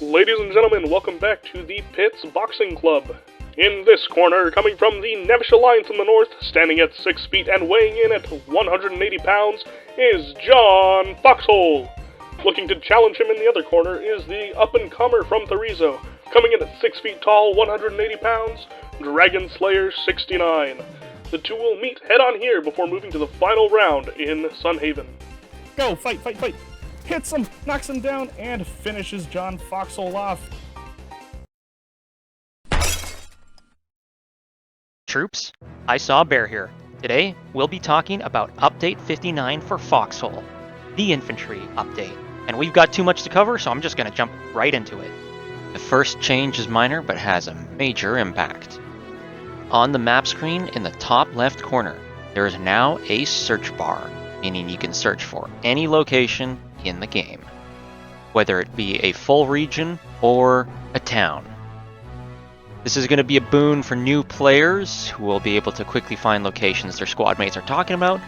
Ladies and gentlemen, welcome back to the Pits Boxing Club. In this corner, coming from the Nevish Alliance in the north, standing at 6 feet and weighing in at 180 pounds, is John Foxhole. Looking to challenge him in the other corner is the up-and-comer from Therizo, coming in at 6 feet tall, 180 pounds, Dragon Slayer 69. The two will meet head-on here before moving to the final round in Sunhaven. Go, fight, fight, fight! Hits him, knocks him down, and finishes John Foxhole off. Troops, I saw a bear here. Today, we'll be talking about Update 59 for Foxhole, the Infantry update. And we've got too much to cover, so I'm just going to jump right into it. The first change is minor, but has a major impact. On the map screen in the top left corner, there is now a search bar, meaning you can search for any location in the game, whether it be a full region or a town. This is going to be a boon for new players who will be able to quickly find locations their squad mates are talking about,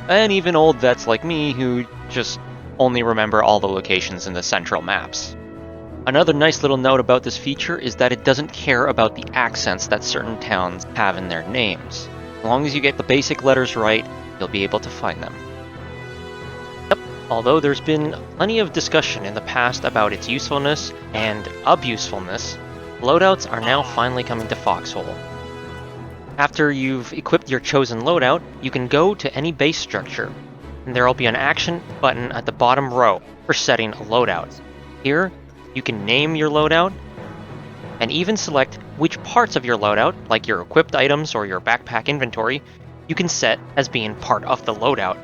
and even old vets like me who just only remember all the locations in the central maps. Another nice little note about this feature is that it doesn't care about the accents that certain towns have in their names. As long as you get the basic letters right, you'll be able to find them. Although there's been plenty of discussion in the past about its usefulness and abusefulness, loadouts are now finally coming to Foxhole. After you've equipped your chosen loadout, you can go to any base structure, and there will be an action button at the bottom row for setting a loadout. Here, you can name your loadout, and even select which parts of your loadout, like your equipped items or your backpack inventory, you can set as being part of the loadout.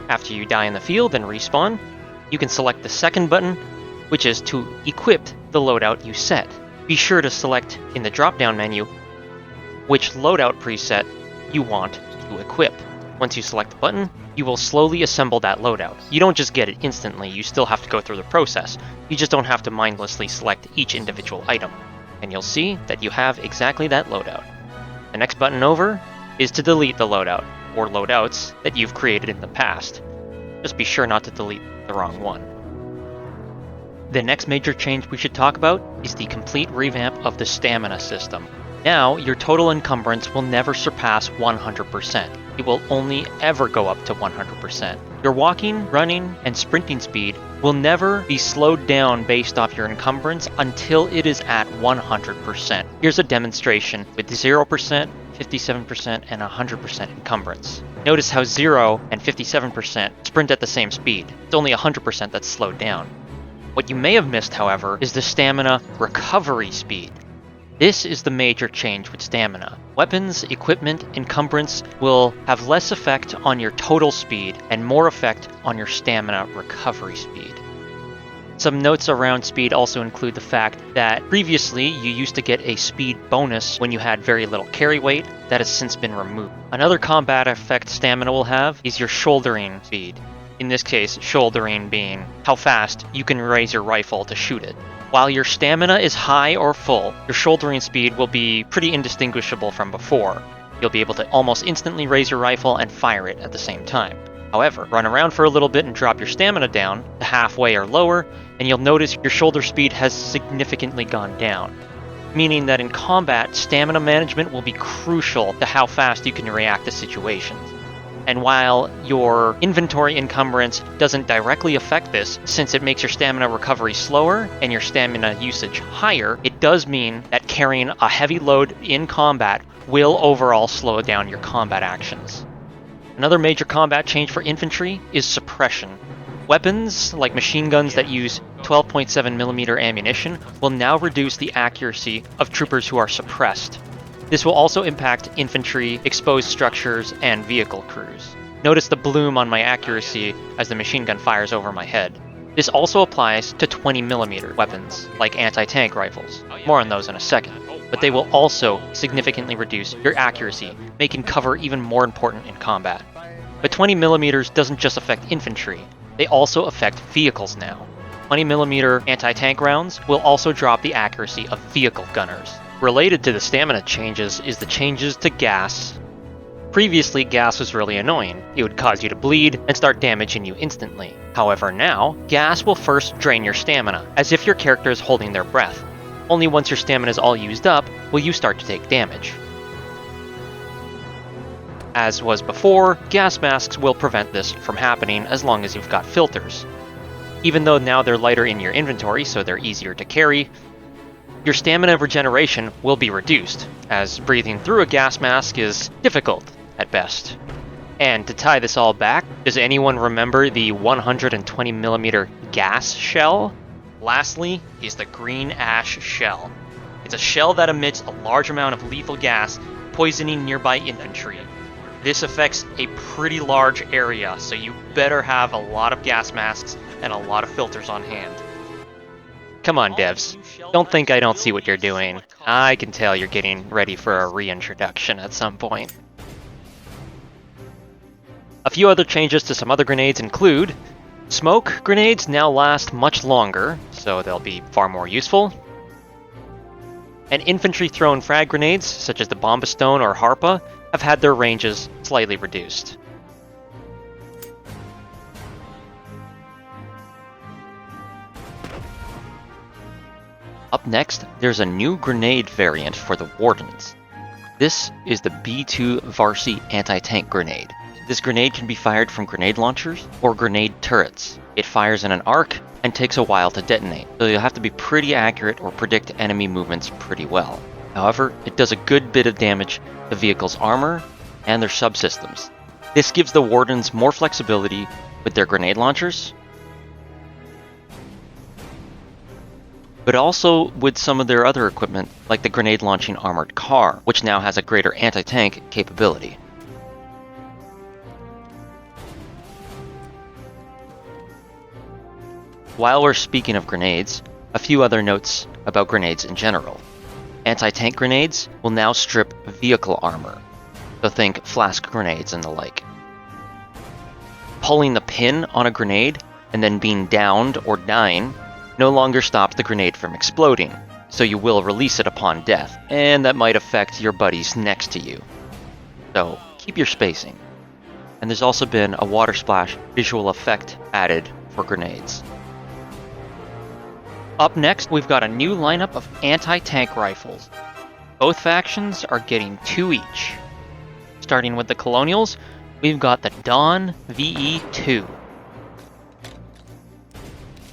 After you die in the field and respawn, you can select the second button, which is to equip the loadout you set. Be sure to select in the drop-down menu which loadout preset you want to equip. Once you select the button, you will slowly assemble that loadout. You don't just get it instantly, you still have to go through the process. You just don't have to mindlessly select each individual item. And you'll see that you have exactly that loadout. The next button over is to delete the loadout, or loadouts that you've created in the past. Just be sure not to delete the wrong one. The next major change we should talk about is the complete revamp of the stamina system. Now, your total encumbrance will never surpass 100%. It will only ever go up to 100%. Your walking, running, and sprinting speed will never be slowed down based off your encumbrance until it is at 100%. Here's a demonstration with 0%, 57%, and 100% encumbrance. Notice how 0 and 57% sprint at the same speed. It's only 100% that's slowed down. What you may have missed, however, is the stamina recovery speed. This is the major change with stamina. Weapons, equipment, encumbrance will have less effect on your total speed and more effect on your stamina recovery speed. Some notes around speed also include the fact that previously you used to get a speed bonus when you had very little carry weight. That has since been removed. Another combat effect stamina will have is your shouldering speed. In this case, shouldering being how fast you can raise your rifle to shoot it. While your stamina is high or full, your shouldering speed will be pretty indistinguishable from before. You'll be able to almost instantly raise your rifle and fire it at the same time. However, run around for a little bit and drop your stamina down to halfway or lower, and you'll notice your shoulder speed has significantly gone down. Meaning that in combat, stamina management will be crucial to how fast you can react to situations. And while your inventory encumbrance doesn't directly affect this, since it makes your stamina recovery slower and your stamina usage higher, it does mean that carrying a heavy load in combat will overall slow down your combat actions. Another major combat change for infantry is suppression. Weapons, like machine guns that use 12.7mm ammunition, will now reduce the accuracy of troopers who are suppressed. This will also impact infantry, exposed structures, and vehicle crews. Notice the bloom on my accuracy as the machine gun fires over my head. This also applies to 20mm weapons, like anti-tank rifles. More on those in a second. But they will also significantly reduce your accuracy, making cover even more important in combat. But 20mm doesn't just affect infantry, they also affect vehicles now. 20mm anti-tank rounds will also drop the accuracy of vehicle gunners. Related to the stamina changes is the changes to gas. Previously, gas was really annoying. It would cause you to bleed and start damaging you instantly. However now, gas will first drain your stamina, as if your character is holding their breath. Only once your stamina is all used up, will you start to take damage. As was before, gas masks will prevent this from happening as long as you've got filters. Even though now they're lighter in your inventory, so they're easier to carry, your stamina regeneration will be reduced, as breathing through a gas mask is difficult at best. And to tie this all back, does anyone remember the 120mm gas shell? Lastly is the green ash shell. It's a shell that emits a large amount of lethal gas, poisoning nearby infantry. This affects a pretty large area, so you better have a lot of gas masks and a lot of filters on hand. Come on, devs. Don't think I don't see what you're doing. I can tell you're getting ready for a reintroduction at some point. A few other changes to some other grenades include: smoke grenades now last much longer, so they'll be far more useful. And infantry thrown frag grenades, such as the Bombastone or Harpa, have had their ranges slightly reduced. Up next, there's a new grenade variant for the Wardens. This is the B2 Varsi anti-tank grenade. This grenade can be fired from grenade launchers or grenade turrets. It fires in an arc and takes a while to detonate, so you'll have to be pretty accurate or predict enemy movements pretty well. However, it does a good bit of damage to vehicles' armor and their subsystems. This gives the Wardens more flexibility with their grenade launchers, but also with some of their other equipment, like the grenade launching armored car, which now has a greater anti-tank capability. While we're speaking of grenades, a few other notes about grenades in general. Anti-tank grenades will now strip vehicle armor, so think flask grenades and the like. Pulling the pin on a grenade and then being downed or dying no longer stops the grenade from exploding, so you will release it upon death, and that might affect your buddies next to you. So keep your spacing. And there's also been a water splash visual effect added for grenades. Up next, we've got a new lineup of anti-tank rifles. Both factions are getting 2 each. Starting with the Colonials, we've got the Dawn VE2.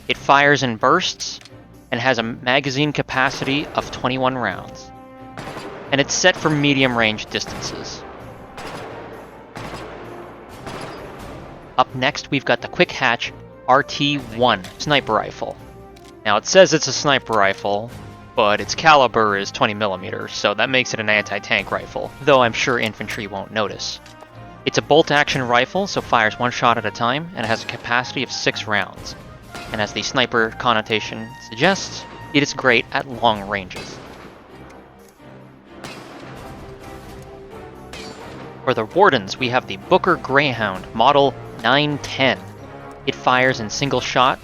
It fires in bursts and has a magazine capacity of 21 rounds. And it's set for medium range distances. Up next, we've got the Quick Hatch RT1 sniper rifle. Now it says it's a sniper rifle, but its caliber is 20mm, so that makes it an anti-tank rifle, though I'm sure infantry won't notice. It's a bolt-action rifle, so fires one shot at a time, and has a capacity of 6 rounds. And as the sniper connotation suggests, it is great at long ranges. For the Wardens, we have the Booker Greyhound Model 910. It fires in single shot,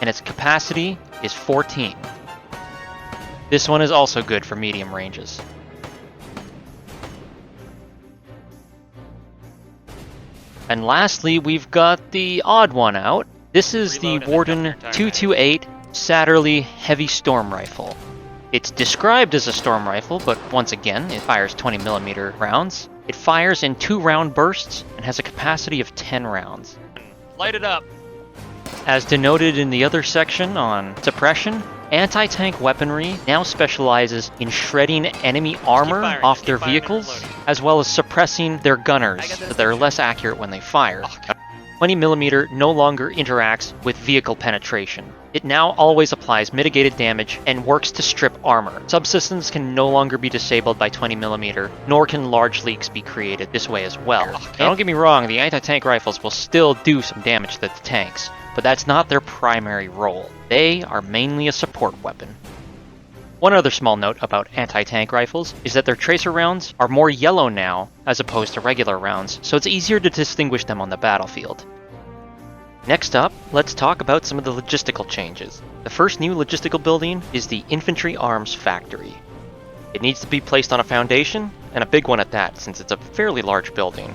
and its capacity is 14. This one is also good for medium ranges. And lastly, we've got the odd one out. This is the Warden 228 Satterley Heavy Storm Rifle. It's described as a storm rifle, but once again, it fires 20mm rounds. It fires in 2-round bursts and has a capacity of 10 rounds. Light it up! As denoted in the other section on Suppression, anti-tank weaponry now specializes in shredding enemy armor off their vehicles, as well as suppressing their gunners, so they're less accurate when they fire. 20mm no longer interacts with vehicle penetration. It now always applies mitigated damage and works to strip armor. Subsystems can no longer be disabled by 20mm, nor can large leaks be created this way as well. Now, don't get me wrong, the anti-tank rifles will still do some damage to the tanks, but that's not their primary role. They are mainly a support weapon. One other small note about anti-tank rifles is that their tracer rounds are more yellow now as opposed to regular rounds, so it's easier to distinguish them on the battlefield. Next up, let's talk about some of the logistical changes. The first new logistical building is the Infantry Arms Factory. It needs to be placed on a foundation, and a big one at that since it's a fairly large building.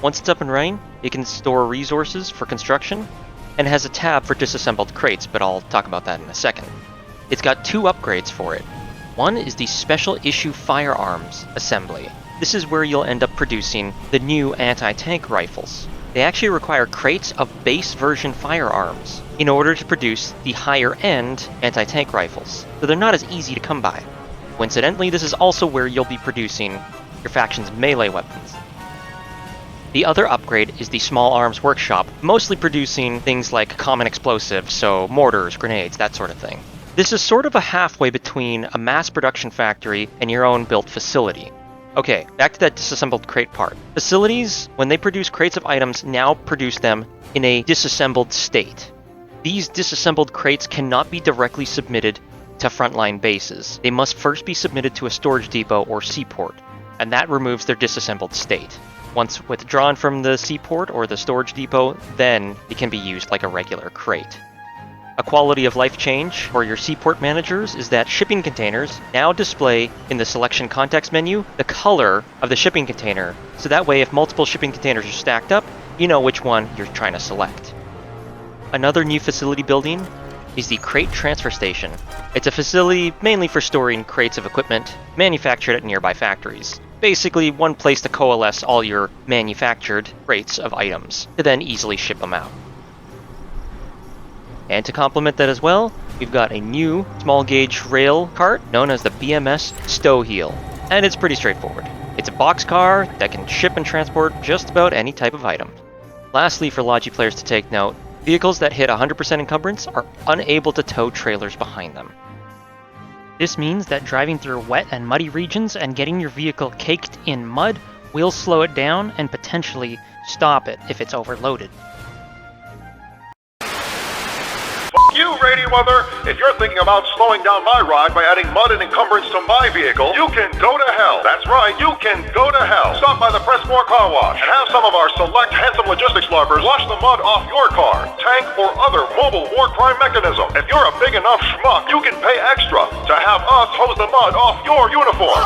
Once it's up and running, it can store resources for construction, and has a tab for disassembled crates, but I'll talk about that in a second. It's got 2 upgrades for it. One is the Special Issue Firearms Assembly. This is where you'll end up producing the new anti-tank rifles. They actually require crates of base version firearms in order to produce the higher-end anti-tank rifles, so they're not as easy to come by. Coincidentally, this is also where you'll be producing your faction's melee weapons. The other upgrade is the Small Arms Workshop, mostly producing things like common explosives, so mortars, grenades, that sort of thing. This is sort of a halfway between a mass production factory and your own built facility. Okay, back to that disassembled crate part. Facilities, when they produce crates of items, now produce them in a disassembled state. These disassembled crates cannot be directly submitted to frontline bases. They must first be submitted to a storage depot or seaport, and that removes their disassembled state. Once withdrawn from the seaport or the storage depot, then it can be used like a regular crate. A quality of life change for your seaport managers is that shipping containers now display in the selection context menu the color of the shipping container, so that way if multiple shipping containers are stacked up, you know which one you're trying to select. Another new facility building is the Crate Transfer Station. It's a facility mainly for storing crates of equipment manufactured at nearby factories. Basically, one place to coalesce all your manufactured crates of items, to then easily ship them out. And to complement that as well, we've got a new small gauge rail cart known as the BMS Stowheel, and it's pretty straightforward. It's a boxcar that can ship and transport just about any type of item. Lastly, for Logi players to take note, vehicles that hit 100% encumbrance are unable to tow trailers behind them. This means that driving through wet and muddy regions and getting your vehicle caked in mud will slow it down and potentially stop it if it's overloaded. You, Rady Weather! If you're thinking about slowing down my ride by adding mud and encumbrance to my vehicle, you can go to hell. That's right, you can go to hell. Stop by the Pressmore Car Wash and have some of our select handsome logistics larpers wash the mud off your car, tank, or other mobile war crime mechanism. If you're a big enough schmuck, you can pay extra to have us hose the mud off your uniform.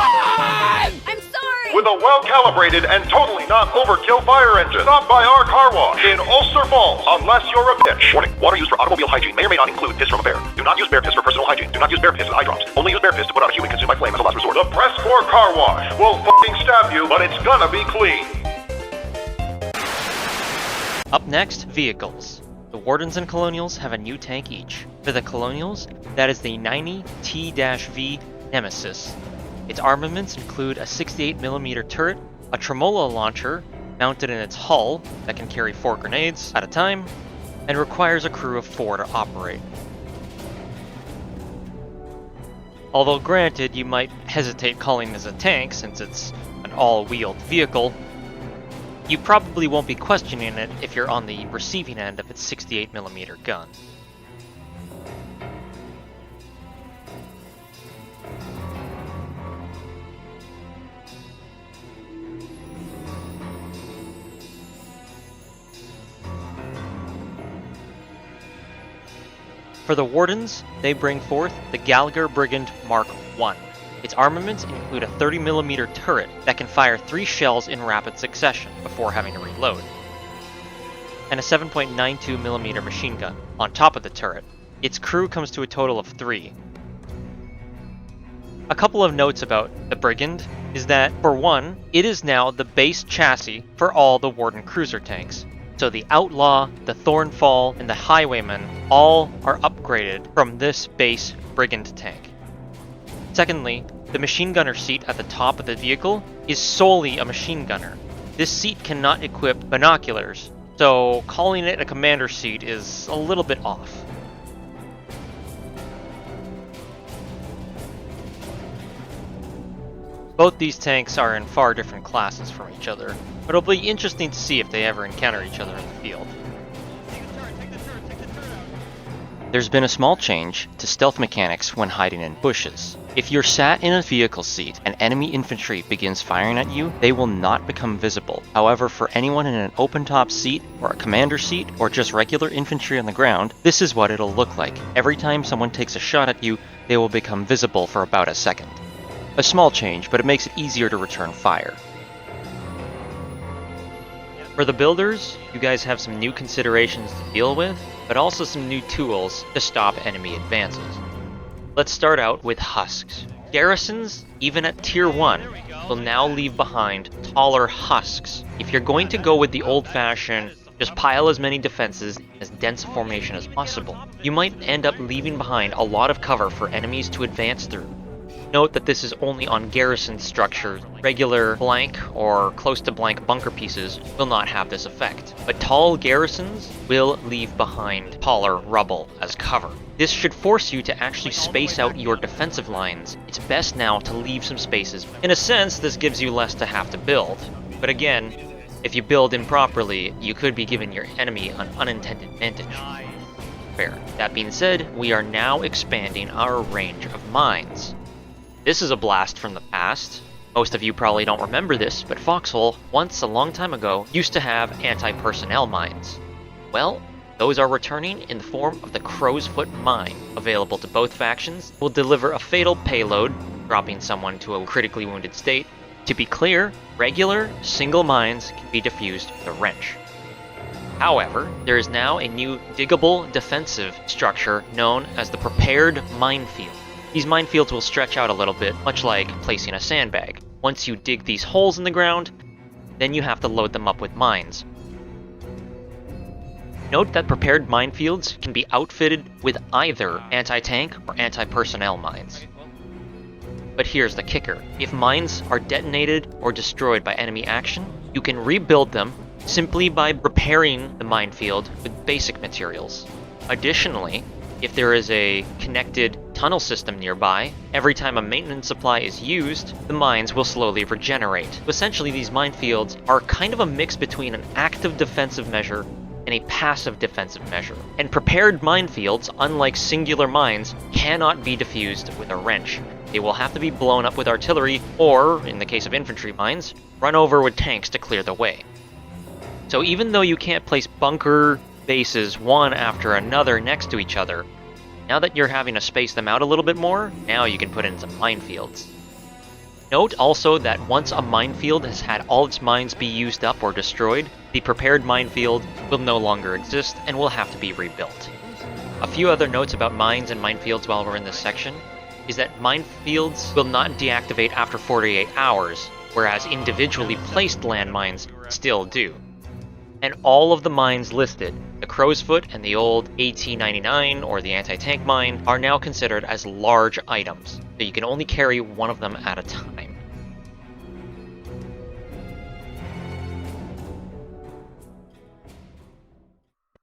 I'm sorry! With a well-calibrated and totally not overkill fire engine. Stop by our car wash in Ulster Falls, unless you're a bitch. Warning, water used for automobile hygiene may or may not include piss from a bear. Do not use bear piss for personal hygiene. Do not use bear piss as eye drops. Only use bear piss to put out a human consumed by flame as a last resort. The Pressmore Car Wash will fucking stab you, but it's gonna be clean. Up next, vehicles. The Wardens and Colonials have a new tank each. For the Colonials, that is the 90 T-V Nemesis. Its armaments include a 68mm turret, a tremolo launcher mounted in its hull that can carry 4 grenades at a time, and requires a crew of 4 to operate. Although granted, you might hesitate calling this a tank since it's an all-wheeled vehicle, you probably won't be questioning it if you're on the receiving end of its 68mm gun. For the Wardens, they bring forth the Gallagher Brigand Mark I. Its armaments include a 30mm turret that can fire 3 shells in rapid succession before having to reload, and a 7.92mm machine gun on top of the turret. Its crew comes to a total of 3. A couple of notes about the Brigand is that, for one, it is now the base chassis for all the Warden cruiser tanks. So the Outlaw, the Thornfall, and the Highwayman all are upgraded from this base Brigand tank. Secondly, the machine gunner seat at the top of the vehicle is solely a machine gunner. This seat cannot equip binoculars, so calling it a commander seat is a little bit off. Both these tanks are in far different classes from each other, but it'll be interesting to see if they ever encounter each other in the field. There's been a small change to stealth mechanics when hiding in bushes. If you're sat in a vehicle seat and enemy infantry begins firing at you, they will not become visible. However, for anyone in an open-top seat, or a commander seat, or just regular infantry on the ground, this is what it'll look like. Every time someone takes a shot at you, they will become visible for about a second. A small change, but it makes it easier to return fire. For the builders, you guys have some new considerations to deal with, but also some new tools to stop enemy advances. Let's start out with husks. Garrisons, even at tier 1, will now leave behind taller husks. If you're going to go with the old-fashioned, just pile as many defenses as dense a formation as possible, you might end up leaving behind a lot of cover for enemies to advance through. Note that this is only on garrison structures. Regular blank or close to blank bunker pieces will not have this effect, but tall garrisons will leave behind taller rubble as cover. This should force you to actually space out your defensive lines. It's best now to leave some spaces. In a sense, this gives you less to have to build, but again, if you build improperly, you could be giving your enemy an unintended advantage. Fair. That being said, we are now expanding our range of mines. This is a blast from the past. Most of you probably don't remember this, but Foxhole, once a long time ago, used to have anti-personnel mines. Well, those are returning in the form of the Crow's Foot Mine, available to both factions, will deliver a fatal payload, dropping someone to a critically wounded state. To be clear, regular, single mines can be defused with a wrench. However, there is now a new diggable defensive structure known as the Prepared Minefield. These minefields will stretch out a little bit, much like placing a sandbag. Once you dig these holes in the ground, then you have to load them up with mines. Note that prepared minefields can be outfitted with either anti-tank or anti-personnel mines. But here's the kicker. If mines are detonated or destroyed by enemy action, you can rebuild them simply by repairing the minefield with basic materials. Additionally, if there is a connected tunnel system nearby, every time a maintenance supply is used, the mines will slowly regenerate. Essentially, these minefields are kind of a mix between an active defensive measure and a passive defensive measure. And prepared minefields, unlike singular mines, cannot be defused with a wrench. They will have to be blown up with artillery, or, in the case of infantry mines, run over with tanks to clear the way. So even though you can't place bunker bases one after another next to each other, now that you're having to space them out a little bit more, now you can put in some minefields. Note also that once a minefield has had all its mines be used up or destroyed, the prepared minefield will no longer exist and will have to be rebuilt. A few other notes about mines and minefields while we're in this section is that minefields will not deactivate after 48 hours, whereas individually placed landmines still do. And all of the mines listed, the Crow's Foot and the old AT-99 or the anti-tank mine, are now considered as large items, so you can only carry one of them at a time.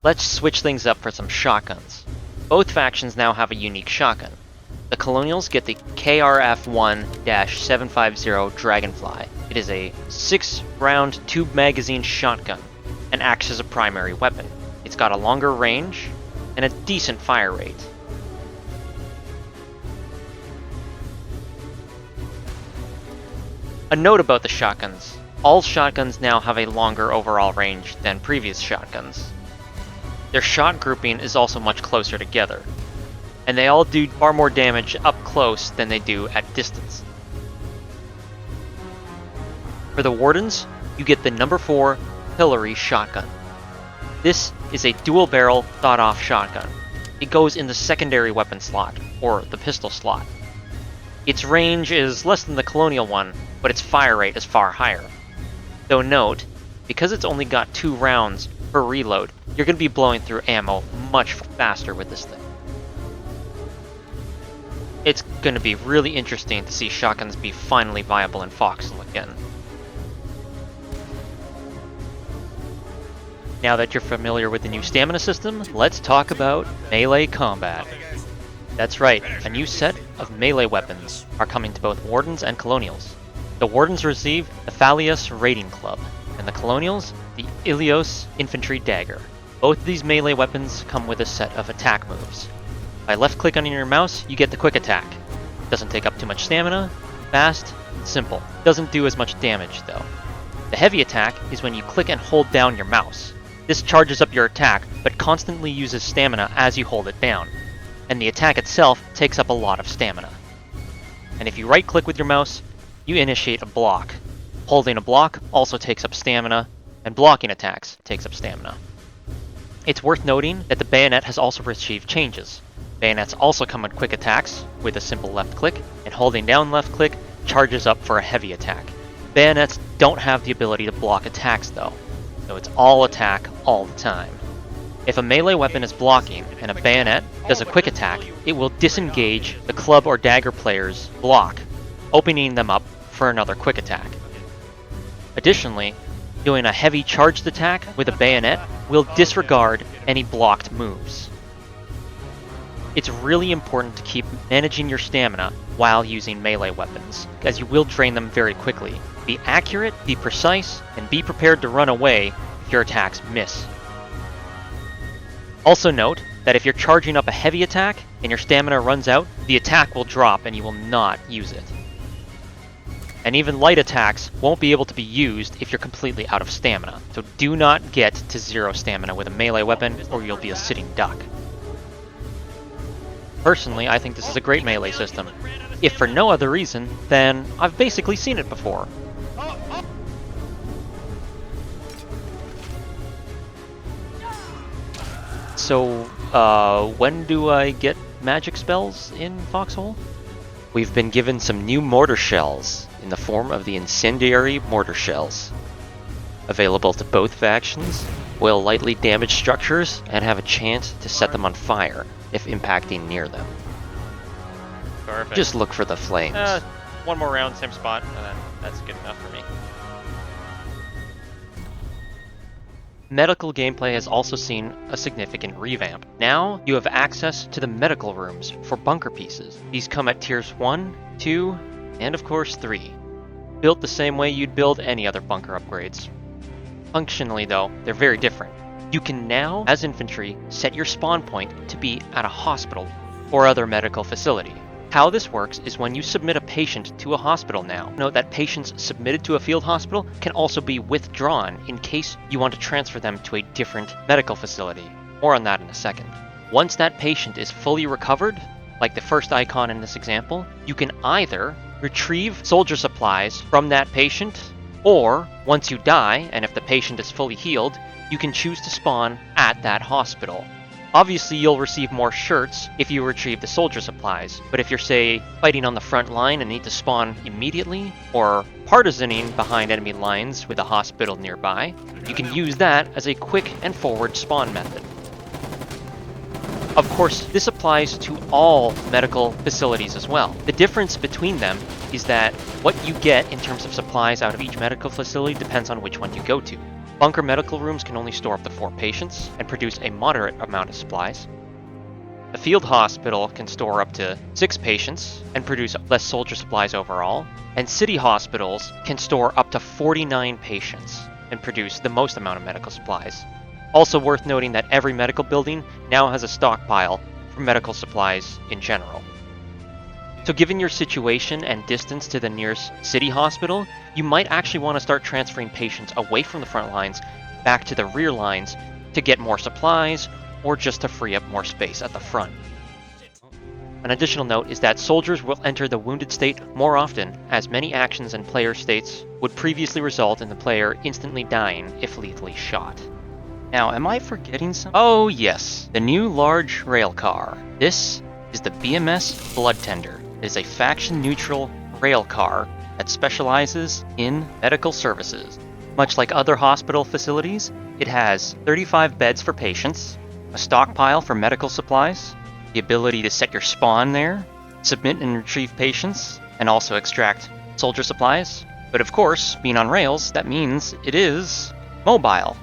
Let's switch things up for some shotguns. Both factions now have a unique shotgun. The Colonials get the KRF-1-750 Dragonfly. It is a 6-round tube magazine shotgun and acts as a primary weapon. It's got a longer range and a decent fire rate. A note about the shotguns. All shotguns now have a longer overall range than previous shotguns. Their shot grouping is also much closer together, and they all do far more damage up close than they do at distance. For the Wardens, you get the number 4 Pillory Shotgun. This is a dual-barrel, sawed-off shotgun. It goes in the secondary weapon slot, or the pistol slot. Its range is less than the Colonial one, but its fire rate is far higher. Though note, because it's only got 2 rounds per reload, you're going to be blowing through ammo much faster with this thing. It's going to be really interesting to see shotguns be finally viable in Foxhole again. Now that you're familiar with the new stamina system, let's talk about melee combat. That's right, a new set of melee weapons are coming to both Wardens and Colonials. The Wardens receive the Thalius Raiding Club, and the Colonials, the Ilios Infantry Dagger. Both of these melee weapons come with a set of attack moves. By left-clicking on your mouse, you get the quick attack. Doesn't take up too much stamina, fast, simple. Doesn't do as much damage, though. The heavy attack is when you click and hold down your mouse. This charges up your attack, but constantly uses stamina as you hold it down, and the attack itself takes up a lot of stamina. and if you right-click with your mouse, you initiate a block. Holding a block also takes up stamina, and blocking attacks takes up stamina. It's worth noting that the bayonet has also received changes. Bayonets also come with quick attacks, with a simple left click, and holding down left click charges up for a heavy attack. Bayonets don't have the ability to block attacks though, so it's all attack all the time. If a melee weapon is blocking and a bayonet does a quick attack, it will disengage the club or dagger player's block, opening them up for another quick attack. Additionally, doing a heavy charged attack with a bayonet will disregard any blocked moves. It's really important to keep managing your stamina while using melee weapons, as you will drain them very quickly. Be accurate, be precise, and be prepared to run away if your attacks miss. Also note that if you're charging up a heavy attack and your stamina runs out, the attack will drop and you will not use it. And even light attacks won't be able to be used if you're completely out of stamina, so do not get to 0 stamina with a melee weapon or you'll be a sitting duck. Personally, I think this is a great melee system. If for no other reason, then I've basically seen it before. So, when do I get magic spells in Foxhole? We've been given some new mortar shells in the form of the Incendiary mortar shells. Available to both factions, will lightly damage structures and have a chance to set them on fire if impacting near them. Perfect. Just look for the flames. One more round, same spot, and then that's good enough for me. Medical gameplay has also seen a significant revamp. Now, you have access to the medical rooms for bunker pieces. These come at tiers 1, 2, and of course 3. Built the same way you'd build any other bunker upgrades. Functionally though, they're very different. You can now, as infantry, set your spawn point to be at a hospital or other medical facility. How this works is when you submit a patient to a hospital now. Note that patients submitted to a field hospital can also be withdrawn in case you want to transfer them to a different medical facility. More on that in a second. Once that patient is fully recovered, like the first icon in this example, you can either retrieve soldier supplies from that patient, or once you die, and if the patient is fully healed, you can choose to spawn at that hospital. Obviously, you'll receive more shirts if you retrieve the soldier supplies, but if you're, say, fighting on the front line and need to spawn immediately, or partisaning behind enemy lines with a hospital nearby, you can use that as a quick and forward spawn method. Of course, this applies to all medical facilities as well. The difference between them is that what you get in terms of supplies out of each medical facility depends on which one you go to. Bunker medical rooms can only store up to 4 patients and produce a moderate amount of supplies. A field hospital can store up to 6 patients and produce less soldier supplies overall. And city hospitals can store up to 49 patients and produce the most amount of medical supplies. Also worth noting that every medical building now has a stockpile for medical supplies in general. So given your situation and distance to the nearest city hospital, you might actually want to start transferring patients away from the front lines back to the rear lines to get more supplies or just to free up more space at the front. An additional note is that soldiers will enter the wounded state more often, as many actions and player states would previously result in the player instantly dying if lethally shot. Now, am I forgetting something? Oh yes, the new large rail car. This is the BMS Blood Tender. It is a faction-neutral rail car that specializes in medical services. Much like other hospital facilities, it has 35 beds for patients, a stockpile for medical supplies, the ability to set your spawn there, submit and retrieve patients, and also extract soldier supplies. But of course, being on rails, that means it is mobile.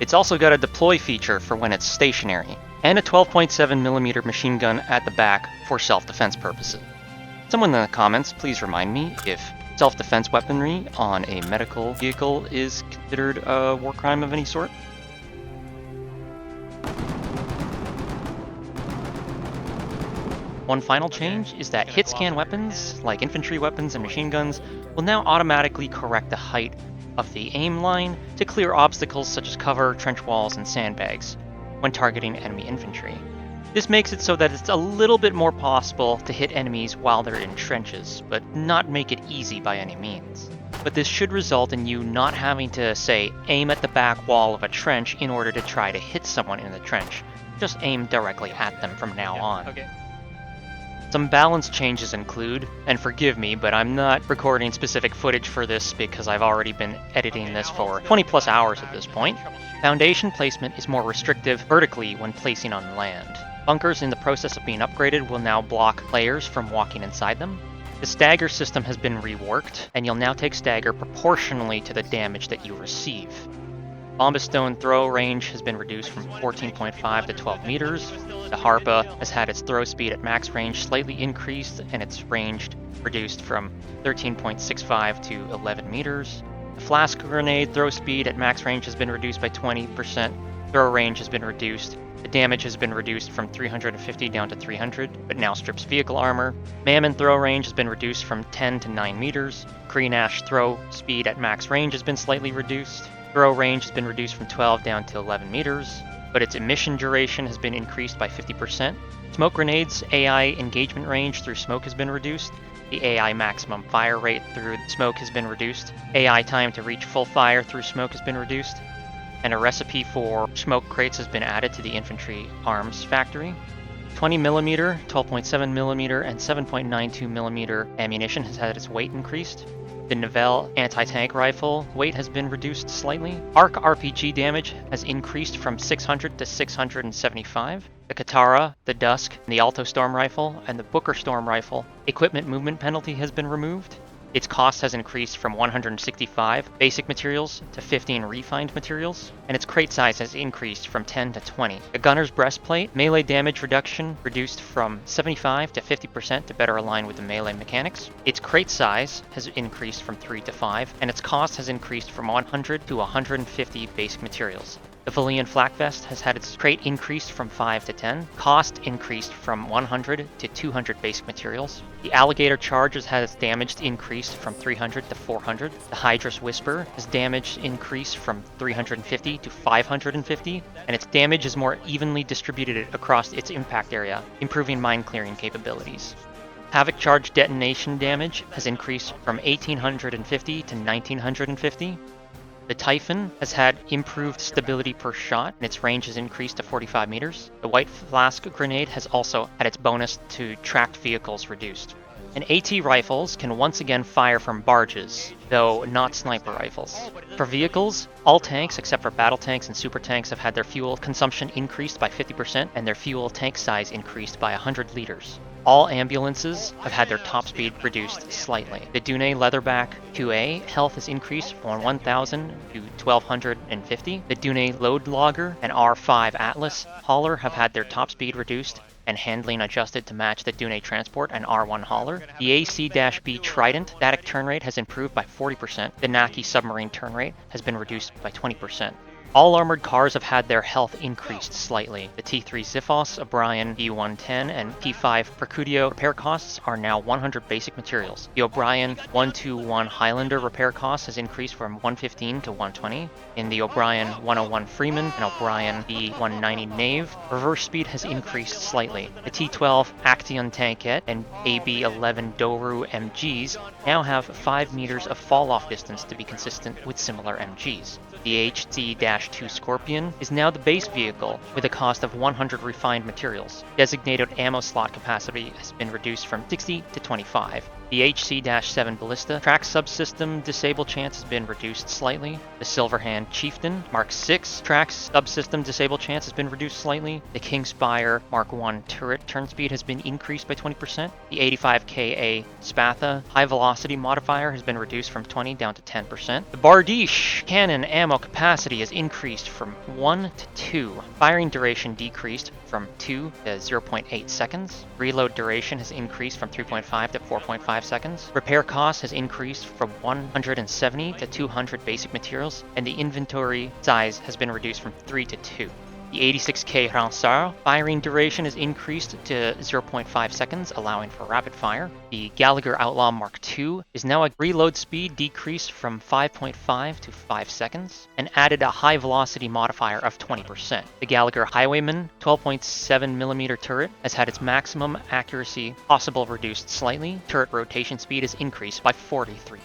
It's also got a deploy feature for when it's stationary, and a 12.7mm machine gun at the back for self-defense purposes. Someone in the comments, please remind me if self-defense weaponry on a medical vehicle is considered a war crime of any sort. One final change is that hit scan weapons, like infantry weapons and machine guns, will now automatically correct the height of the aim line to clear obstacles such as cover, trench walls, and sandbags when targeting enemy infantry. This makes it so that it's a little bit more possible to hit enemies while they're in trenches, but not make it easy by any means. But this should result in you not having to, say, aim at the back wall of a trench in order to try to hit someone in the trench. Just aim directly at them from now on. Okay. Some balance changes include, and forgive me, but I'm not recording specific footage for this because I've already been editing this for 20 plus hours at this point. Foundation placement is more restrictive vertically when placing on land. Bunkers in the process of being upgraded will now block players from walking inside them. The stagger system has been reworked, and you'll now take stagger proportionally to the damage that you receive. Bombastone throw range has been reduced from 14.5 to 12 meters. The Harpa has had its throw speed at max range slightly increased, and its range reduced from 13.65 to 11 meters. The flask grenade throw speed at max range has been reduced by 20%. Throw range has been reduced. The damage has been reduced from 350 down to 300, but now strips vehicle armor. Mammon throw range has been reduced from 10 to 9 meters. Green Ash throw speed at max range has been slightly reduced. Throw range has been reduced from 12 down to 11 meters, but its emission duration has been increased by 50%. Smoke grenades AI engagement range through smoke has been reduced. The AI maximum fire rate through smoke has been reduced. AI time to reach full fire through smoke has been reduced. And a recipe for smoke crates has been added to the infantry arms factory. 20mm, 12.7mm, and 7.92mm ammunition has had its weight increased. The Nivelle anti-tank rifle weight has been reduced slightly. Arc RPG damage has increased from 600 to 675. The Katara, the Dusk, the Alto Storm rifle, and the Booker Storm rifle equipment movement penalty has been removed. Its cost has increased from 165 basic materials to 15 refined materials, and its crate size has increased from 10 to 20. The Gunner's Breastplate melee damage reduction reduced from 75 to 50% to better align with the melee mechanics. Its crate size has increased from 3 to 5, and its cost has increased from 100 to 150 basic materials. The Valyrian Flak Vest has had its crate increased from 5 to 10, cost increased from 100 to 200 basic materials. The Alligator Charge has had its damage increased from 300 to 400. The Hydra's Whisper has damage increased from 350 to 550, and its damage is more evenly distributed across its impact area, improving mine clearing capabilities. Havoc Charge detonation damage has increased from 1850 to 1950. The Typhon has had improved stability per shot, and its range has increased to 45 meters. The White Flask Grenade has also had its bonus to tracked vehicles reduced. And AT rifles can once again fire from barges, though not sniper rifles. For vehicles, all tanks except for battle tanks and super tanks have had their fuel consumption increased by 50% and their fuel tank size increased by 100 liters. All ambulances have had their top speed reduced slightly. The Dune Leatherback 2A health has increased from 1,000 to 1,250. The Dune Load Logger and R5 Atlas Hauler have had their top speed reduced and handling adjusted to match the Dune Transport and R1 Hauler. The AC-B Trident static turn rate has improved by 40%. The Naki Submarine turn rate has been reduced by 20%. All armored cars have had their health increased slightly. The T3 Xiphos, O'Brien B110, and T5 Percudio repair costs are now 100 basic materials. The O'Brien 121 Highlander repair cost has increased from 115 to 120. In the O'Brien 101 Freeman and O'Brien B190 Knave, reverse speed has increased slightly. The T12 Action Tankette and AB11 Doru MGs now have 5 meters of fall-off distance to be consistent with similar MGs. The HC-2 Scorpion is now the base vehicle with a cost of 100 refined materials. Designated ammo slot capacity has been reduced from 60 to 25. The HC-7 Ballista track subsystem disable chance has been reduced slightly. The Silverhand Chieftain Mark 6 track subsystem disable chance has been reduced slightly. The Kingspire Mark 1 turret turn speed has been increased by 20%. The 85KA Spatha high velocity modifier has been reduced from 20 down to 10%. The Bardiche cannon ammo capacity has increased from 1 to 2. Firing duration decreased from 2 to 0.8 seconds. Reload duration has increased from 3.5 to 4.5 seconds. Repair cost has increased from 170 to 200 basic materials, and the inventory size has been reduced from 3 to 2. The 86K Ranceur firing duration is increased to 0.5 seconds, allowing for rapid fire. The Gallagher Outlaw Mark II is now a reload speed decreased from 5.5 to 5 seconds, and added a high velocity modifier of 20%. The Gallagher Highwayman 12.7mm turret has had its maximum accuracy possible reduced slightly. Turret rotation speed is increased by 43%.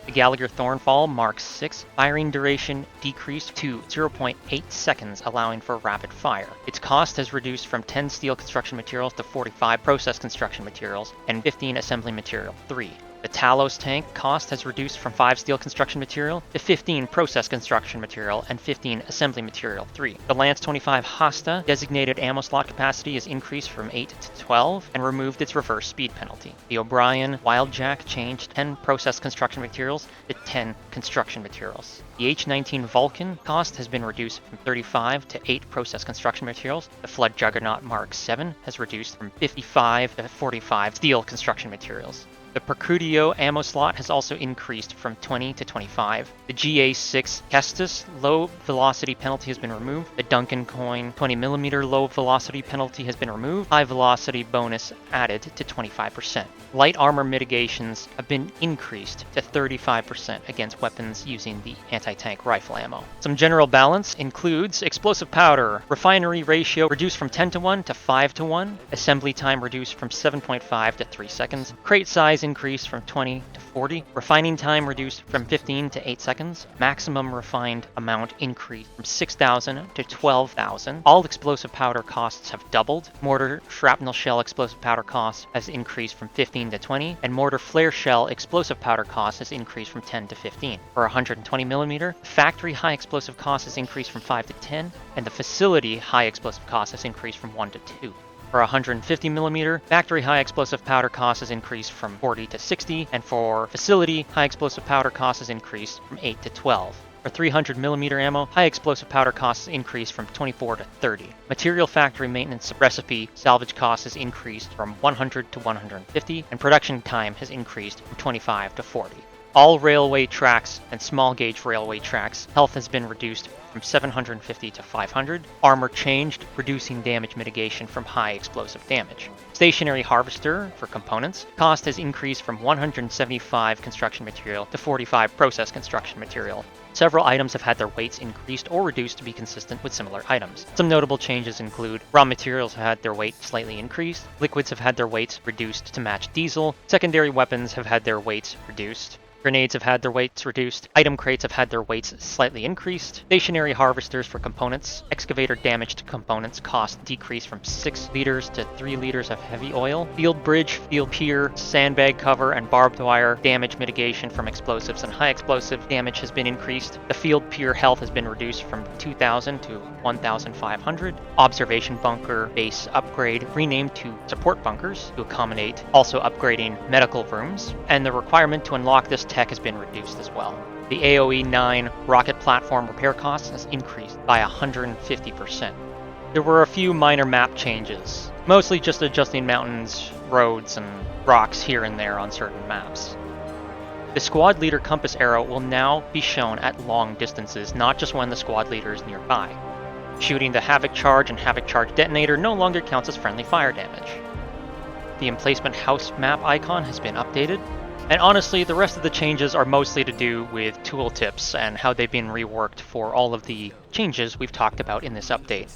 The Gallagher Thornfall Mark VI firing duration decreased to 0.8 seconds, allowing for rapid fire. Its cost has reduced from 10 steel construction materials to 45 process construction materials and 15 assembly material 3. The Talos tank cost has reduced from 5 steel construction material to 15 process construction material and 15 assembly material 3. The Lance 25 Hasta designated ammo slot capacity is increased from 8 to 12 and removed its reverse speed penalty. The O'Brien Wildjack changed 10 process construction materials to 10 construction materials. The H-19 Vulcan cost has been reduced from 35 to 8 process construction materials. The Flood Juggernaut Mark VII has reduced from 55 to 45 steel construction materials. The Percudio ammo slot has also increased from 20 to 25. The GA6 Kestis low velocity penalty has been removed. The Duncan Coin 20mm low velocity penalty has been removed. High velocity bonus added to 25%. Light armor mitigations have been increased to 35% against weapons using the anti-tank rifle ammo. Some general balance includes explosive powder, refinery ratio reduced from 10 to 1 to 5 to 1, assembly time reduced from 7.5 to 3 seconds, crate size increased from 20 to 40, refining time reduced from 15 to 8 seconds, maximum refined amount increased from 6,000 to 12,000. All explosive powder costs have doubled. Mortar shrapnel shell explosive powder cost has increased from 15 to 20, and mortar flare shell explosive powder cost has increased from 10 to 15. For 120mm, factory high explosive cost has increased from 5 to 10, and the facility high explosive cost has increased from 1 to 2. For 150mm, factory high explosive powder cost has increased from 40 to 60, and for facility high explosive powder cost has increased from 8 to 12. For 300mm ammo, high explosive powder costs increased from 24 to 30. Material factory maintenance recipe salvage cost has increased from 100 to 150, and production time has increased from 25 to 40. All railway tracks and small gauge railway tracks, health has been reduced from 750 to 500. Armor changed, reducing damage mitigation from high explosive damage. Stationary harvester for components, cost has increased from 175 construction material to 45 process construction material. Several items have had their weights increased or reduced to be consistent with similar items. Some notable changes include raw materials have had their weight slightly increased, liquids have had their weights reduced to match diesel, secondary weapons have had their weights reduced, grenades have had their weights reduced, item crates have had their weights slightly increased, stationary harvesters for components, excavator damaged components cost decreased from 6 liters to 3 liters of heavy oil, field bridge, field pier, sandbag cover, and barbed wire damage mitigation from explosives and high explosive damage has been increased. The field pier health has been reduced from 2,000 to 1,500. Observation bunker base upgrade renamed to support bunkers to accommodate also upgrading medical rooms, and the requirement to unlock this tech has been reduced as well. The AOE-9 rocket platform repair cost has increased by 150%. There were a few minor map changes, mostly just adjusting mountains, roads, and rocks here and there on certain maps. The squad leader compass arrow will now be shown at long distances, not just when the squad leader is nearby. Shooting the Havoc Charge and Havoc Charge detonator no longer counts as friendly fire damage. The emplacement house map icon has been updated, and honestly, the rest of the changes are mostly to do with tooltips and how they've been reworked for all of the changes we've talked about in this update.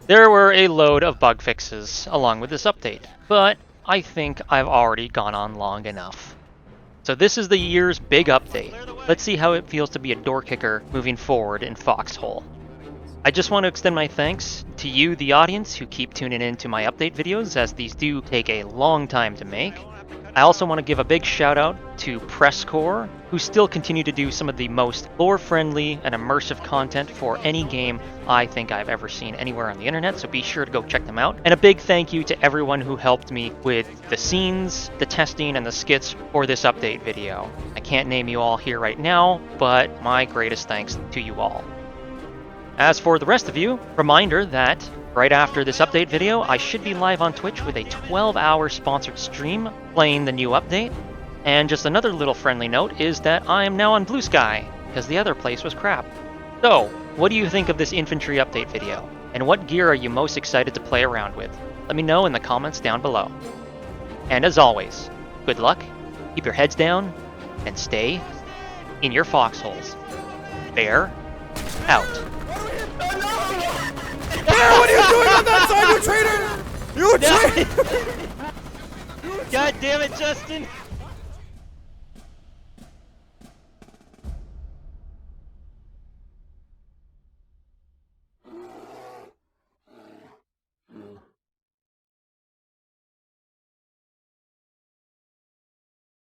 There were a load of bug fixes along with this update, but I think I've already gone on long enough. So this is the year's big update. Let's see how it feels to be a door kicker moving forward in Foxhole. I just want to extend my thanks to you, the audience, who keep tuning in to my update videos, as these do take a long time to make. I also want to give a big shout out to Press Corps, who still continue to do some of the most lore-friendly and immersive content for any game I think I've ever seen anywhere on the internet, so be sure to go check them out. And a big thank you to everyone who helped me with the scenes, the testing, and the skits for this update video. I can't name you all here right now, but my greatest thanks to you all. As for the rest of you, reminder that right after this update video, I should be live on Twitch with a 12-hour sponsored stream playing the new update. And just another little friendly note is that I am now on Blue Sky, because the other place was crap. So, what do you think of this infantry update video? And what gear are you most excited to play around with? Let me know in the comments down below. And as always, good luck, keep your heads down, and stay in your foxholes. Bear out. Bear, what are you doing on that side, you traitor? You traitor! God damn it, Justin!